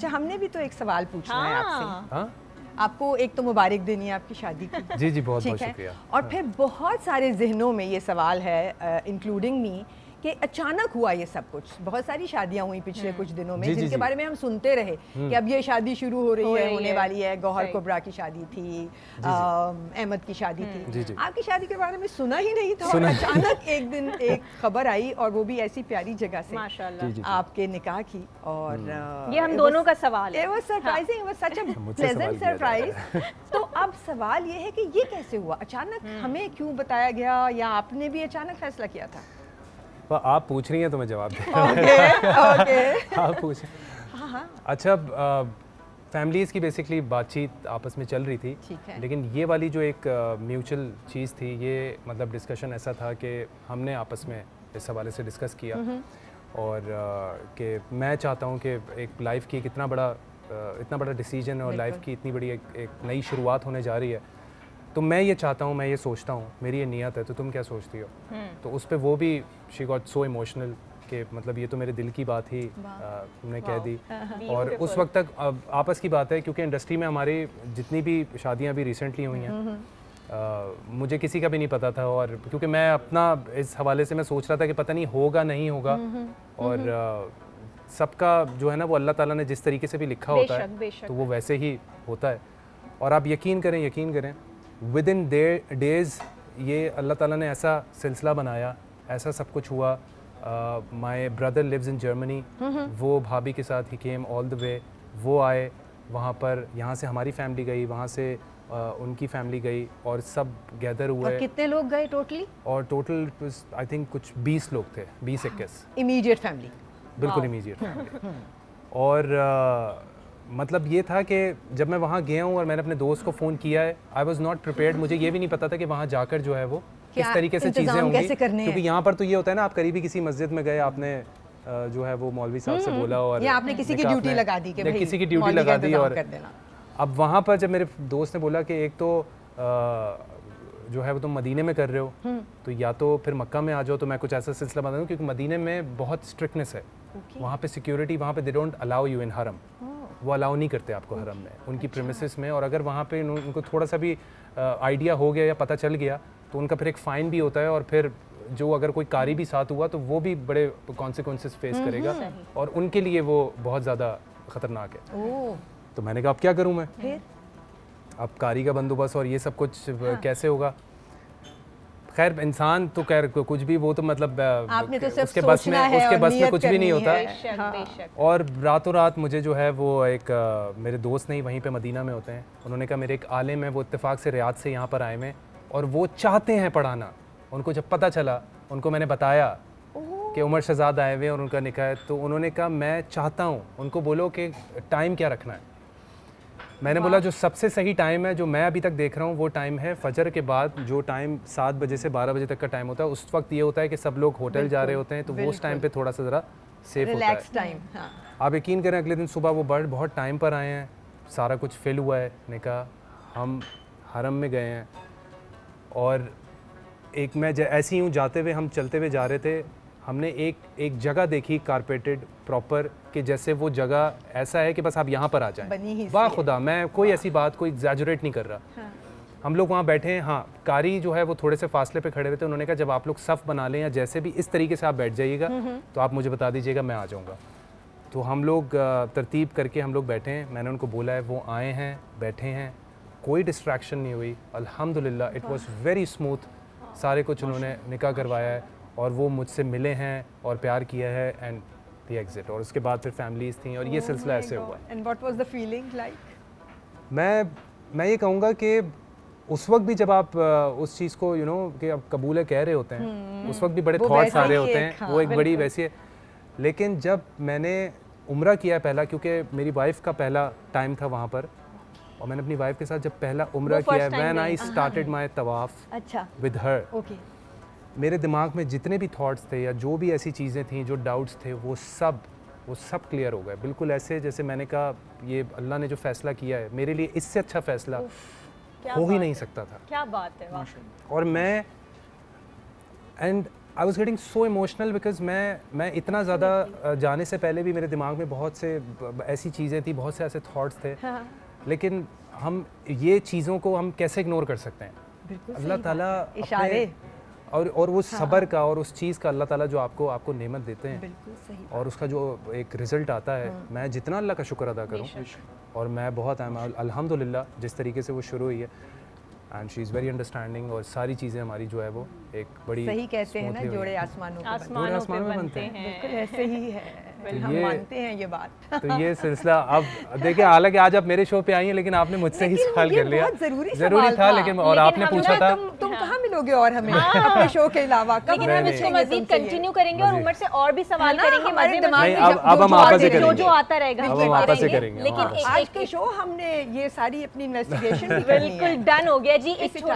अच्छा, हमने भी तो एक सवाल पूछना है आपसे। हाँ आपको एक तो मुबारक देनी है आपकी शादी की। जी जी, बहुत बहुत ठीक है। शुक्रिया। और फिर बहुत सारे जहनों में ये सवाल है, इंक्लूडिंग मी, कि अचानक हुआ ये सब कुछ। बहुत सारी शादियां हुई पिछले कुछ दिनों में जी, जी, जिनके जी। बारे में हम सुनते रहे कि अब ये शादी शुरू हो रही है, होने वाली है। गौहर सही। कुबरा की शादी थी, अहमद की शादी थी। जी, जी। आपकी शादी के बारे में सुना ही नहीं था, और अचानक एक दिन एक खबर आई, और वो भी ऐसी प्यारी जगह से, माशाल्लाह। जी, जी। आपके निकाह की। और ये हम दोनों का सवाल है। It was surprising, it was such a मुझसे सवाल pleasant किया जा रहा surprise। तो अब सवाल ये है कि ये कैसे हुआ अचानक, हमें क्यों बताया गया, या आपने भी अचानक फैसला किया था? तो आप पूछ रही हैं तो मैं जवाब दे ओके। आप पूछ। अच्छा, फैमिलीज़ की बेसिकली बातचीत आपस में चल रही थी, ठीक है। लेकिन ये वाली जो एक म्यूचुअल चीज़ थी, ये मतलब डिस्कशन ऐसा था कि हमने आपस में इस हवाले से डिस्कस किया, और कि मैं चाहता हूँ कि एक लाइफ की एक इतना बड़ा डिसीजन और लाइफ की इतनी बड़ी एक नई शुरुआत होने जा रही है, तो मैं ये चाहता हूँ, मैं ये सोचता हूँ, मेरी ये नियत है, तो तुम क्या सोचती हो? तो उस पे वो भी शी गॉट सो इमोशनल कि मतलब ये तो मेरे दिल की बात ही तुमने कह दी। और उस वक्त तक आपस की बात है, क्योंकि इंडस्ट्री में हमारी जितनी भी शादियां भी रिसेंटली हुई हैं, मुझे किसी का भी नहीं पता था, और क्योंकि मैं अपना इस हवाले से मैं सोच रहा था कि पता नहीं होगा नहीं होगा, और सबका जो है ना वो अल्लाह ताला ने जिस तरीके से भी लिखा होता है तो वो वैसे ही होता है। और आप यकीन करें विद इन डेज़ ये अल्लाह ताला ने ऐसा सिलसिला बनाया, ऐसा सब कुछ हुआ। My brother lives in Germany, वो भाभी के साथ ही केम ऑल द वे, वो आए वहाँ पर, यहाँ से हमारी फैमिली गई, वहाँ से उनकी फैमिली गई, और सब गैदर हुए। और कितने लोग गए टोटली? और टोटल आई थिंक कुछ 20 लोग थे, 20-21। Immediate family? बिल्कुल इमीडिएट फैमिली। और मतलब ये था कि जब मैं वहाँ गया हूँ और मैंने अपने दोस्त को फ़ोन किया है, आई वॉज नॉट प्रिपेयर्ड। मुझे ये भी नहीं पता था कि वहाँ जाकर जो है वो किस तरीके से चीज़ें होंगी, क्योंकि यहाँ पर तो ये होता है ना, आप करीबी किसी मस्जिद में गए, आपने जो है वो मौलवी साहब से बोला, और या आपने किसी की ड्यूटी लगा दी कि भाई किसी की ड्यूटी लगा दी। और कर देना। अब वहाँ पर जब मेरे दोस्त ने बोला कि एक तो जो है वो तुम मदीने में कर रहे हो, तो या तो फिर मक्का में आ जाओ, तो मैं कुछ ऐसा सिलसिला बता दूँ, क्योंकि मदीने में बहुत स्ट्रिक्टनेस है, वहाँ पे सिक्योरिटी, वहाँ पे they don't allow you in हरम, वो अलाउ नहीं करते आपको हरम में, उनकी प्रेमिसेस में। और अगर वहाँ पे उनको थोड़ा सा भी आइडिया हो गया या पता चल गया तो उनका फिर एक फ़ाइन भी होता है, और फिर जो अगर कोई कारी भी साथ हुआ तो वो भी बड़े कॉन्सिक्वेंसेस फेस करेगा, और उनके लिए वो बहुत ज़्यादा ख़तरनाक है। तो मैंने कहा अब क्या करूँ मैं, फिर अब कारी का बंदोबस्त और ये सब कुछ कैसे होगा। खैर इंसान तो खैर कुछ भी, वो तो मतलब आपने तो सिर्फ उसके बस में कुछ भी नहीं होता। बेशक। और रातों रात मुझे जो है वो एक मेरे दोस्त नहीं वहीं पे मदीना में होते हैं, उन्होंने कहा मेरे एक आलिम है, वो इत्तेफाक से रियाद से यहाँ पर आए हैं और वो चाहते हैं पढ़ाना। उनको जब पता चला, उनको मैंने बताया कि उमर शहजाद आए हुए और उनका निकाह है, तो उन्होंने कहा मैं चाहता हूँ, उनको बोलो कि टाइम क्या रखना है। मैंने बोला जो सबसे सही टाइम है जो मैं अभी तक देख रहा हूँ वो टाइम है फजर के बाद, जो टाइम 7 बजे से 12 बजे तक का टाइम होता है। उस वक्त ये होता है कि सब लोग होटल जा रहे होते हैं, तो वो उस टाइम पे थोड़ा सा ज़रा सेफ होता है, टाइम। हाँ। आप यकीन करें अगले दिन सुबह वो बहुत टाइम पर आए हैं, सारा कुछ फिल हुआ है निकाह, हम हरम में गए हैं। और एक मैं ऐसे ही हूँ, जाते हुए हम चलते हुए जा रहे थे, हमने एक जगह देखी कारपेटेड प्रॉपर, कि जैसे वो जगह ऐसा है कि बस आप यहाँ पर आ जाएं। वाह खुदा, मैं कोई ऐसी बात कोई एग्जैजरेट नहीं कर रहा। हाँ। हम लोग वहाँ बैठे हैं। हाँ, कारी जो है वो थोड़े से फासले पे खड़े हुए थे। उन्होंने कहा जब आप लोग सफ़ बना लें या जैसे भी इस तरीके से आप बैठ जाइएगा तो आप मुझे बता दीजिएगा, मैं आ जाऊँगा। तो हम लोग तरतीब करके हम लोग बैठे हैं। मैंने उनको बोला है, वो आए हैं, बैठे हैं, कोई डिस्ट्रैक्शन नहीं हुई, अल्हम्दुलिल्लाह इट वाज वेरी स्मूथ। सारे कुछ उन्होंने निकाह करवाया है और वो मुझसे मिले हैं और प्यार किया है एंड द एग्जिट। और उसके बाद फिर फैमिलीज़ थी और ये सिलसिला ऐसे हुआ। And what was the feeling like? मैं ये कहूँगा कि उस वक्त भी जब आप उस चीज़ को कि आप कबूल है कह रहे होते हैं, उस वक्त भी बड़े थॉट्स आ रहे होते हैं, वो एक बड़ी वैसी है। लेकिन जब मैंने उम्रा किया पहला, क्योंकि मेरी वाइफ का पहला टाइम था वहाँ पर, और मैंने अपनी वाइफ के साथ जब पहला उम्रा किया, व्हेन आई स्टार्टेड माय तवाफ विद हर, मेरे दिमाग में जितने भी थॉट्स थे या जो भी ऐसी चीज़ें थी, जो डाउट्स थे, वो सब क्लियर हो गए। बिल्कुल ऐसे जैसे मैंने कहा ये अल्लाह ने जो फ़ैसला किया है मेरे लिए, इससे अच्छा फ़ैसला हो ही नहीं सकता था। क्या बात है। और मैं I was getting so emotional because मैं इतना ज़्यादा जाने से पहले भी मेरे दिमाग में बहुत से ऐसी चीज़ें थी, बहुत से ऐसे थॉट्स थे, लेकिन हम ये चीज़ों को हम कैसे इग्नोर कर सकते हैं? बिल्कुल अल्लाह ताला इशारे और वो सब्र का और उस चीज़ का अल्लाह ताला जो आपको नेमत देते हैं, बिल्कुल सही और उसका जो एक रिज़ल्ट आता है, मैं जितना अल्लाह का शुक्र अदा करूँ, और मैं बहुत अल्हम्दुलिल्लाह जिस तरीके से वो शुरू हुई है, and she is very understanding, और सारी चीज़ें हमारी जो है वो एक बड़ी सही कहते हैं ना, smoothly हुई जोड़े हैं। आसमानों पे आसमानों पे आसमानों में बनते बनते हैं। बिल्कुल ऐसे ही है, हम ये- मानते हैं ये बात। तो ये सिलसिला अब देखिए, हालांकि आज आप मेरे शो पे आई हैं, लेकिन आपने मुझसे ही सवाल ये कर लिया। बहुत ज़रूरी ज़रूरी सवाल था, लेकिन और लेकिन आपने हम पूछा ना था। तुम कहाँ मिलोगे और हमें अपने शो के अलावा? कब लेकिन नहीं, हम नहीं। इसको मजीद कंटिन्यू करेंगे और उमर से और भी सवाल है ना, करेंगे, हमारे मजे दिमाग मजे में नहीं, जब अब हम जो आपस से आते हैं, करेंगे। जो आता रहेगा अब हम आपस से करेंगे, लेकिन हाँ। एक आज के शो हमने ये सारी अपनी इन्वेस्टिगेशन भी करनी है। बिल्कुल डन हो गया जी। एक इसी छोटा